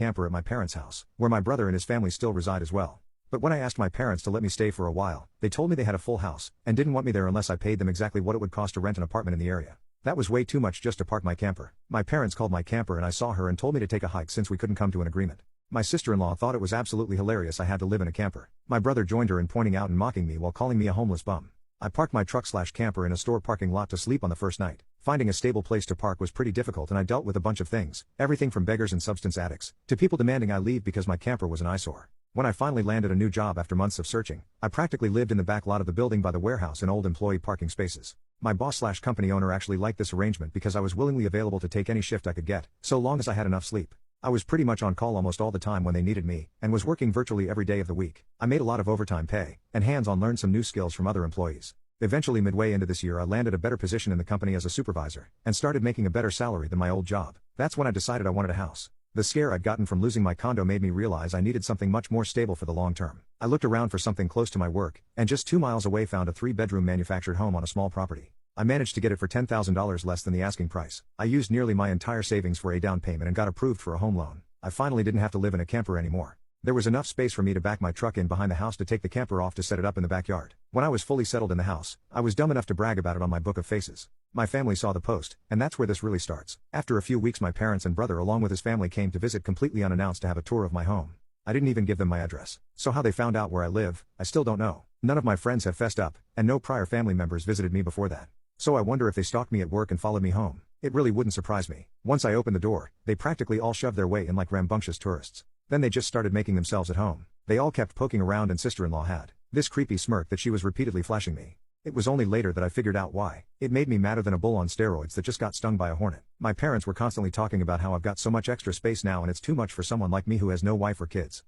camper at my parents' house, where my brother and his family still reside as well. But when I asked my parents to let me stay for a while, they told me they had a full house, and didn't want me there unless I paid them exactly what it would cost to rent an apartment in the area. That was way too much just to park my camper. My parents called my camper and I saw her and told me to take a hike since we couldn't come to an agreement. My sister-in-law thought it was absolutely hilarious I had to live in a camper. My brother joined her in pointing out and mocking me while calling me a homeless bum. I parked my truck/camper in a store parking lot to sleep on the first night. Finding a stable place to park was pretty difficult and I dealt with a bunch of things, everything from beggars and substance addicts, to people demanding I leave because my camper was an eyesore. When I finally landed a new job after months of searching, I practically lived in the back lot of the building by the warehouse in old employee parking spaces. My boss/company owner actually liked this arrangement because I was willingly available to take any shift I could get, so long as I had enough sleep. I was pretty much on call almost all the time when they needed me, and was working virtually every day of the week. I made a lot of overtime pay, and hands-on learned some new skills from other employees. Eventually midway into this year I landed a better position in the company as a supervisor, and started making a better salary than my old job. That's when I decided I wanted a house. The scare I'd gotten from losing my condo made me realize I needed something much more stable for the long term. I looked around for something close to my work, and just 2 miles away found a 3-bedroom manufactured home on a small property. I managed to get it for $10,000 less than the asking price. I used nearly my entire savings for a down payment and got approved for a home loan. I finally didn't have to live in a camper anymore. There was enough space for me to back my truck in behind the house to take the camper off to set it up in the backyard. When I was fully settled in the house, I was dumb enough to brag about it on my book of faces. My family saw the post, and that's where this really starts. After a few weeks my parents and brother along with his family came to visit completely unannounced to have a tour of my home. I didn't even give them my address. So how they found out where I live, I still don't know. None of my friends have fessed up, and no prior family members visited me before that. So I wonder if they stalked me at work and followed me home. It really wouldn't surprise me. Once I opened the door, they practically all shoved their way in like rambunctious tourists. Then they just started making themselves at home. They all kept poking around and sister-in-law had this creepy smirk that she was repeatedly flashing me. It was only later that I figured out why. It made me madder than a bull on steroids that just got stung by a hornet. My parents were constantly talking about how I've got so much extra space now and it's too much for someone like me who has no wife or kids.